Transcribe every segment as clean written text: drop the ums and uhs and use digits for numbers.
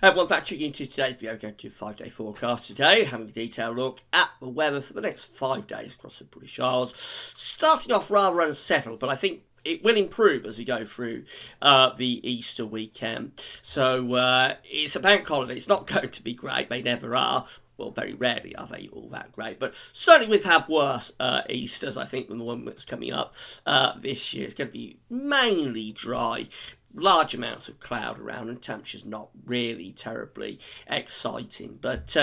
Everyone, Patrick into today's video. Going to 5-day forecast today, having a detailed look at the weather for the next 5 days across the British Isles. Starting off rather unsettled, but I think it will improve as we go through the Easter weekend. So it's a bank holiday. It's not going to be great. They never are. Well, very rarely are they all that great, but certainly we've had worse Easters, I think, than the one that's coming up this year. It's going to be mainly dry. Large amounts of cloud around and temperatures not really terribly exciting, but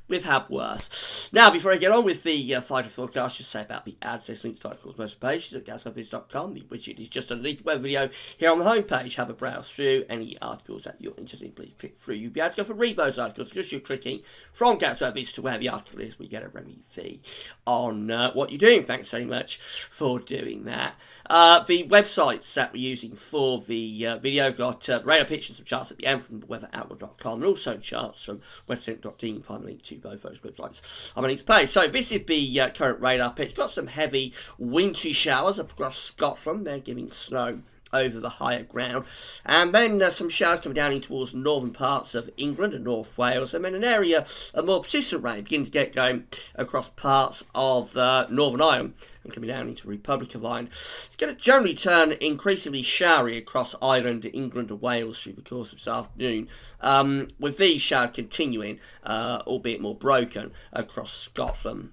we've had worse. Now, before I get on with the 5-day forecast, just say about the ads. There's links to articles most pages at gasweatherviz.com. The widget is just underneath the weather video here on the homepage. Have a browse through any articles that you're interested in. Please click through. You'll be able to go for read those articles because you're clicking from GasWeatherViz to where the article is. We get a Remy fee on what you're doing. Thanks very much for doing that. The websites that we're using for the video got radar pictures of charts at the end from weatheroutlook.com and also charts from western.de. You can find a link to both those websites on the next page. So this is the current radar pitch. Got some heavy wintry showers up across Scotland. They're giving snow over the higher ground, and then some showers coming down in towards the northern parts of England and North Wales, and then an area of more persistent rain beginning to get going across parts of Northern Ireland and coming down into the Republic of Ireland. It's going to generally turn increasingly showery across Ireland, England and Wales through the course of this afternoon, with these showers continuing, albeit more broken, across Scotland.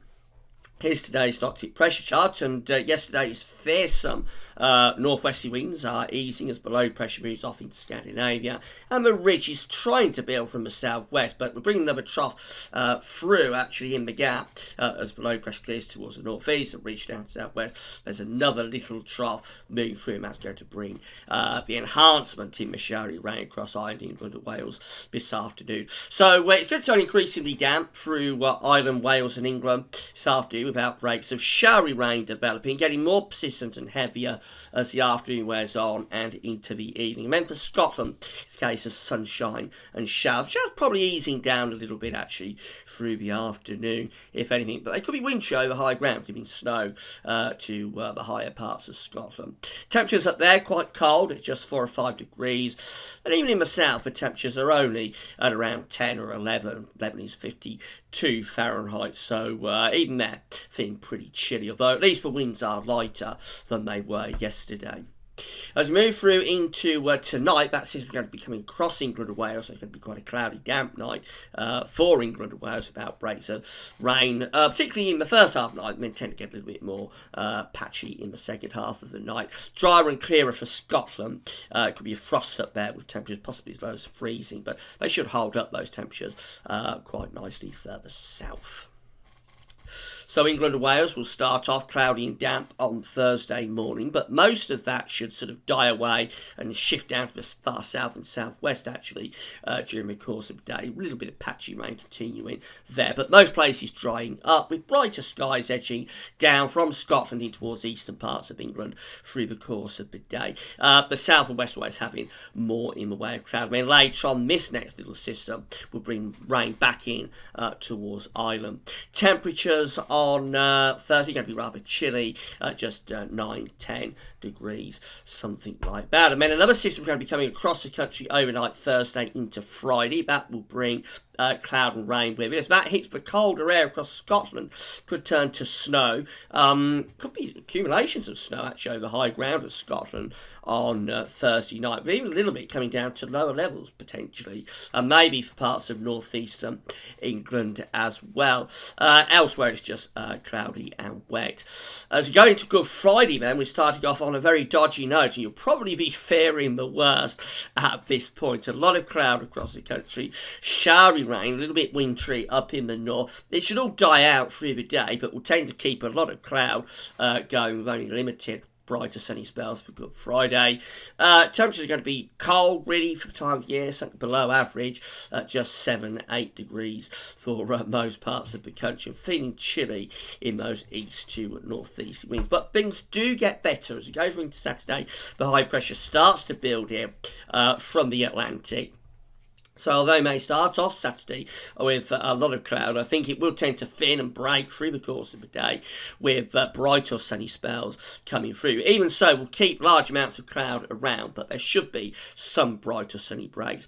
Here's today's Arctic pressure chart, and yesterday's fearsome northwesterly winds are easing as below pressure moves off into Scandinavia, and the ridge is trying to build from the southwest, but we're bringing another trough through actually in the gap as below pressure clears towards the northeast and ridge down to southwest. There's another little trough moving through, and that's going to bring the enhancement in the showery rain across Ireland, England and Wales this afternoon. So it's going to turn increasingly damp through Ireland, Wales and England this afternoon, with outbreaks of showery rain developing, getting more persistent and heavier as the afternoon wears on and into the evening. And then for Scotland, it's a case of sunshine and showers. Showers probably easing down a little bit actually through the afternoon, if anything, but they could be wintry over high ground, giving snow to the higher parts of Scotland. Temperatures up there quite cold at just 4 or 5 degrees, and even in the south the temperatures are only at around 10 or 11. 11 is 52 Fahrenheit, so even there feeling pretty chilly, although at least the winds are lighter than they were yesterday. As we move through into tonight, that says we're going to be coming across England and Wales, so it's going to be quite a cloudy, damp night for England and Wales, with outbreaks of rain, particularly in the first half of the night, and then tend to get a little bit more patchy in the second half of the night. Drier and clearer for Scotland. It could be a frost up there with temperatures possibly as low as freezing, but they should hold up those temperatures quite nicely further south. So England and Wales will start off cloudy and damp on Thursday morning, but most of that should sort of die away and shift down to the far south and southwest actually during the course of the day. A little bit of patchy rain continuing there, but most places drying up with brighter skies edging down from Scotland in towards eastern parts of England through the course of the day. The south and west always having more in the way of cloud. I mean, later on, this next little system will bring rain back in towards Ireland. Temperatures on Thursday going to be rather chilly, just 9-10 degrees, something like that. And then another system going to be coming across the country overnight Thursday into Friday. That will bring cloud and rain with it. As that hits the colder air across Scotland, could turn to snow. Could be accumulations of snow actually over high ground of Scotland on Thursday night, but even a little bit coming down to lower levels potentially, and maybe for parts of northeastern England as well. Elsewhere it's just cloudy and wet. As we go into Good Friday, then we're starting off on a very dodgy note, and you'll probably be fearing the worst at this point. A lot of cloud across the country, showery rain, a little bit wintry up in the north. It should all die out through the day, but we'll tend to keep a lot of cloud going with only limited brighter sunny spells for Good Friday. Temperatures are going to be cold really for the time of year, something below average, just 7-8 degrees for most parts of the country, and feeling chilly in those east to northeast winds. But things do get better as we go into Saturday. The high pressure starts to build here from the Atlantic. So although it may start off Saturday with a lot of cloud, I think it will tend to thin and break through the course of the day with bright or sunny spells coming through. Even so, we'll keep large amounts of cloud around, but there should be some bright or sunny breaks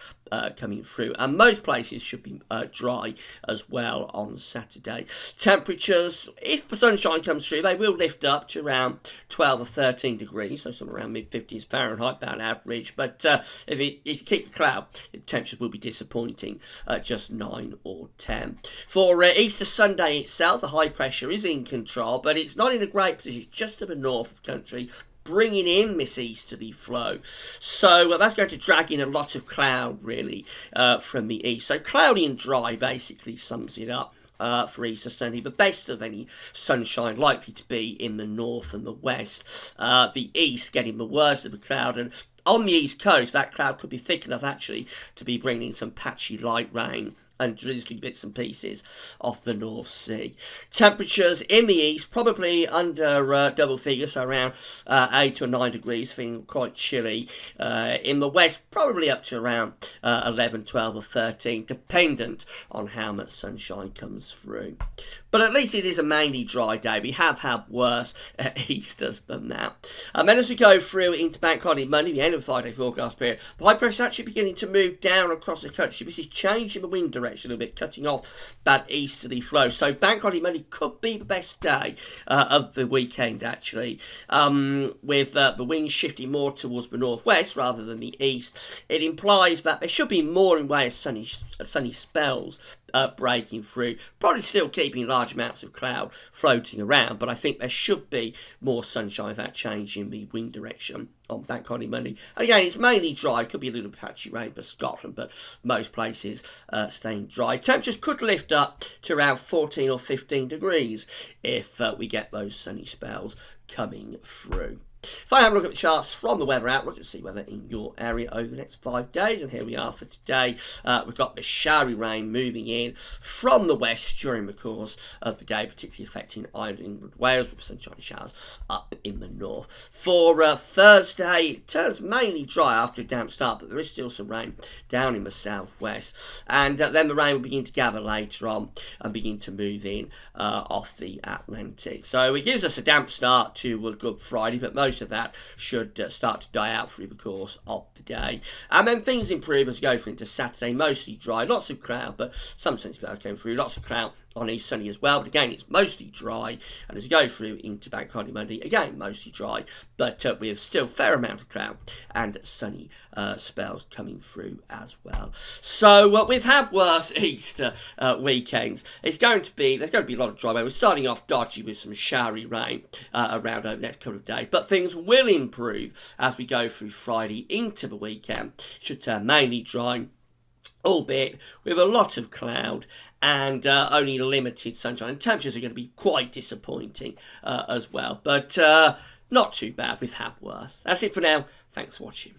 coming through, and most places should be dry as well on Saturday. Temperatures, if the sunshine comes through, they will lift up to around 12 or 13 degrees, so somewhere around mid-50s Fahrenheit, about average. But if you keep the cloud, the temperatures will be disappointing at just 9 or 10. For Easter Sunday itself, the high pressure is in control, but it's not in a great position. It's just to the north of the country, bringing in this easterly flow. So that's going to drag in a lot of cloud, really, from the east. So cloudy and dry basically sums it up for Easter Sunday, but best of any sunshine likely to be in the north and the west. The east getting the worst of the cloud, and on the east coast, that cloud could be thick enough actually to be bringing some patchy light rain and drizzly bits and pieces off the North Sea. Temperatures in the east probably under double figures, so around 8 or 9 degrees, feeling quite chilly. In the west, probably up to around 11, 12 or 13, dependent on how much sunshine comes through. But at least it is a mainly dry day. We have had worse Easters than that. And then as we go through into Bank Holiday Monday, the end of the 5-day forecast period, the high pressure is actually beginning to move down across the country. This is changing the wind direction a little bit, cutting off that easterly flow. So Bank Holiday Monday could be the best day of the weekend, actually, with the wind shifting more towards the northwest rather than the east. It implies that there should be more in way of sunny spells breaking through, probably still keeping large amounts of cloud floating around, but I think there should be more sunshine without changing the wind direction on Bank Holiday Monday. And again, it's mainly dry, could be a little patchy rain for Scotland, but most places staying dry. Temperatures could lift up to around 14 or 15 degrees if we get those sunny spells coming through. If I have a look at the charts from the Weather Outlook to see weather in your area over the next 5 days, and here we are for today. We've got the showery rain moving in from the west during the course of the day, particularly affecting Ireland, England, Wales, with sunshine showers up in the north. For Thursday, it turns mainly dry after a damp start, but there is still some rain down in the southwest, and then the rain will begin to gather later on and begin to move in off the Atlantic. So it gives us a damp start to Good Friday, but most of that should start to die out through the course of the day. And then things improve as we go through into Saturday, mostly dry, lots of cloud, but some sunny spells came through, lots of cloud on East Sunny as well, but again it's mostly dry. And as we go through into Bank Holiday Monday, again mostly dry, but with still fair amount of cloud and sunny spells coming through as well. So we've had worse Easter weekends. There's going to be a lot of dry weather. We're starting off dodgy with some showery rain around over the next couple of days, but things will improve as we go through Friday into the weekend. Should turn mainly dry, albeit with a lot of cloud and only limited sunshine. Temperatures are going to be quite disappointing as well, but not too bad. We've had worse. That's it for now. Thanks for watching.